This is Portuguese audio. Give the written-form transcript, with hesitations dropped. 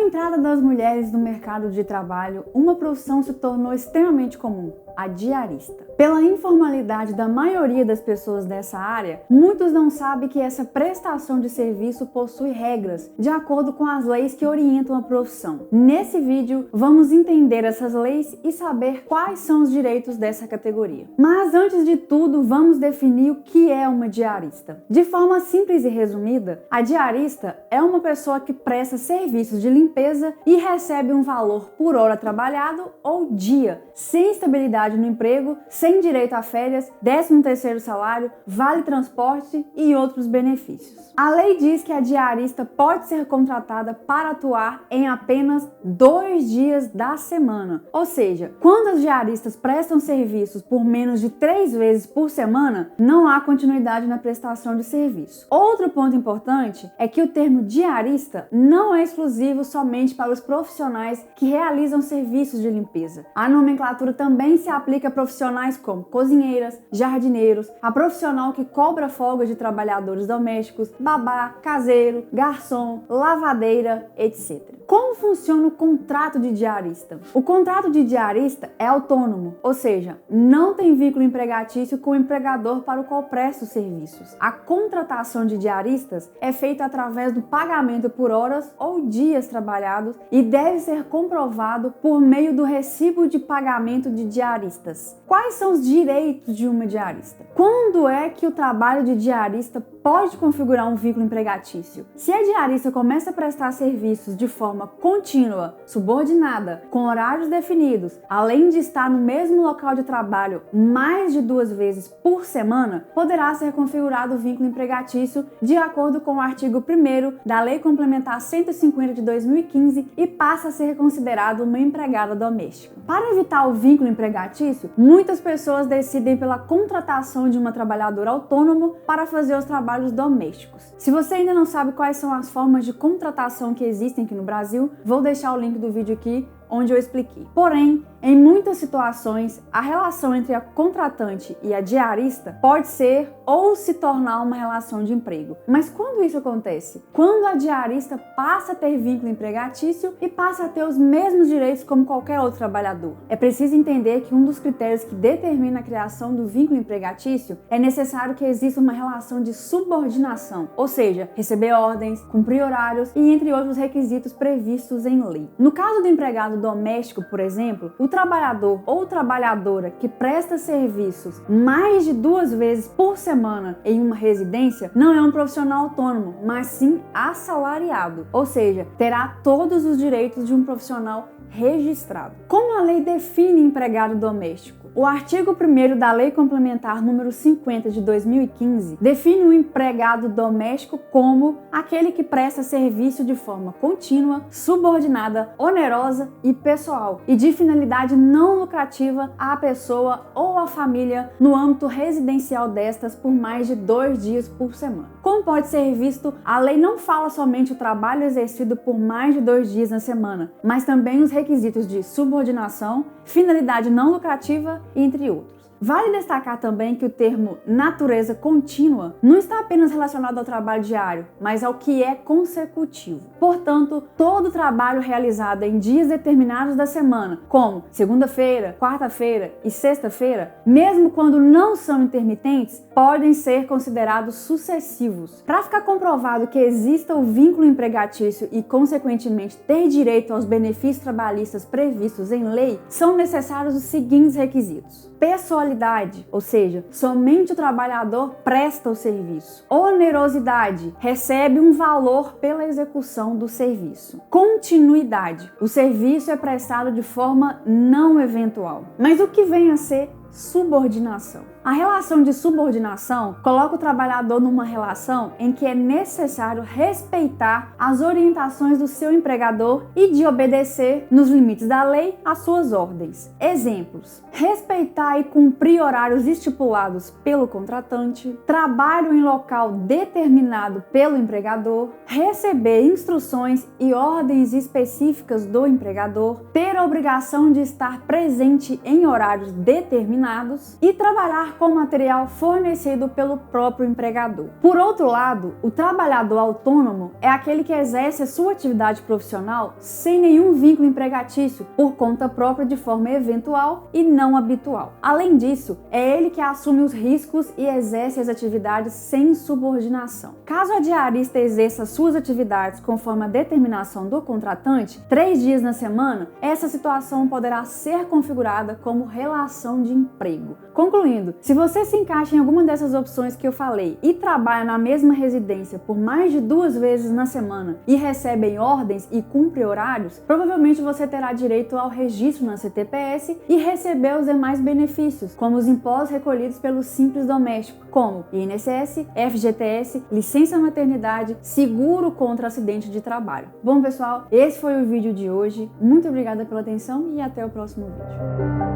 entrada das mulheres no mercado de trabalho, uma profissão se tornou extremamente comum: a diarista. Pela informalidade da maioria das pessoas dessa área, muitos não sabem que essa prestação de serviço possui regras de acordo com as leis que orientam a profissão. Nesse vídeo, vamos entender essas leis e saber quais são os direitos dessa categoria. Mas antes de tudo, vamos definir o que é uma diarista. De forma simples e resumida, a diarista é uma pessoa que presta serviços de limpeza e recebe um valor por hora trabalhado ou dia, sem estabilidade no emprego, sem direito a férias, 13º salário, vale transporte e outros benefícios. A lei diz que a diarista pode ser contratada para atuar em apenas 2 dias da semana. Ou seja, quando as diaristas prestam serviços por menos de 3 vezes por semana, não há continuidade na prestação de serviço. Outro ponto importante é que o termo diarista não é exclusivo somente para os profissionais que realizam serviços de limpeza. A nomenclatura também se aplica a profissionais como cozinheiras, jardineiros, a profissional que cobra folgas de trabalhadores domésticos, babá, caseiro, garçom, lavadeira, etc. Como funciona o contrato de diarista? O contrato de diarista é autônomo, ou seja, não tem vínculo empregatício com o empregador para o qual presta os serviços. A contratação de diaristas é feita através do pagamento por horas ou dias trabalhados e deve ser comprovado por meio do recibo de pagamento de diaristas. Quais são os direitos de uma diarista? Quando é que o trabalho de diarista pode configurar um vínculo empregatício? Se a diarista começa a prestar serviços de forma contínua, subordinada, com horários definidos, além de estar no mesmo local de trabalho mais de 2 vezes por semana, poderá ser configurado o vínculo empregatício de acordo com o artigo 1º da Lei Complementar 150 de 2015 e passa a ser considerado uma empregada doméstica. Para evitar o vínculo empregatício, muitas pessoas decidem pela contratação de uma trabalhadora autônoma para fazer os trabalhos domésticos. Se você ainda não sabe quais são as formas de contratação que existem aqui no Brasil, vou deixar o link do vídeo aqui onde eu expliquei. Porém, em muitas situações, a relação entre a contratante e a diarista pode ser ou se tornar uma relação de emprego. Mas quando isso acontece? Quando a diarista passa a ter vínculo empregatício e passa a ter os mesmos direitos como qualquer outro trabalhador. É preciso entender que um dos critérios que determina a criação do vínculo empregatício é necessário que exista uma relação de subordinação, ou seja, receber ordens, cumprir horários e entre outros requisitos previstos em lei. No caso do empregado doméstico, por exemplo, o trabalhador ou trabalhadora que presta serviços mais de 2 vezes por semana em uma residência não é um profissional autônomo, mas sim assalariado, ou seja, terá todos os direitos de um profissional registrado. Como a lei define empregado doméstico? O artigo 1º da Lei Complementar número 50 de 2015 define o empregado doméstico como aquele que presta serviço de forma contínua, subordinada, onerosa e pessoal e de finalidade não lucrativa à pessoa ou à família no âmbito residencial destas por mais de 2 dias por semana. Como pode ser visto, a lei não fala somente o trabalho exercido por mais de 2 dias na semana, mas também os requisitos de subordinação, finalidade não lucrativa, entre outros. Vale destacar também que o termo natureza contínua não está apenas relacionado ao trabalho diário, mas ao que é consecutivo. Portanto, todo trabalho realizado em dias determinados da semana, como segunda-feira, quarta-feira e sexta-feira, mesmo quando não são intermitentes, podem ser considerados sucessivos. Para ficar comprovado que exista o vínculo empregatício e, consequentemente, ter direito aos benefícios trabalhistas previstos em lei, são necessários os seguintes requisitos: pessoalidade, ou seja, somente o trabalhador presta o serviço. Onerosidade, recebe um valor pela execução do serviço. Continuidade, o serviço é prestado de forma não eventual. Mas o que vem a ser subordinação? A relação de subordinação coloca o trabalhador numa relação em que é necessário respeitar as orientações do seu empregador e de obedecer, nos limites da lei, às suas ordens. Exemplos: respeitar e cumprir horários estipulados pelo contratante, trabalho em local determinado pelo empregador, receber instruções e ordens específicas do empregador, ter a obrigação de estar presente em horários determinados, subordinados e trabalhar com material fornecido pelo próprio empregador. Por outro lado, o trabalhador autônomo é aquele que exerce a sua atividade profissional sem nenhum vínculo empregatício, por conta própria de forma eventual e não habitual. Além disso, é ele que assume os riscos e exerce as atividades sem subordinação. Caso a diarista exerça suas atividades conforme a determinação do contratante, 3 dias na semana, essa situação poderá ser configurada como relação de emprego. Concluindo, se você se encaixa em alguma dessas opções que eu falei e trabalha na mesma residência por mais de 2 vezes na semana e recebe ordens e cumpre horários, provavelmente você terá direito ao registro na CTPS e receber os demais benefícios, como os impostos recolhidos pelo Simples Doméstico, como INSS, FGTS, licença maternidade, seguro contra acidente de trabalho. Bom, pessoal, esse foi o vídeo de hoje. Muito obrigada pela atenção e até o próximo vídeo.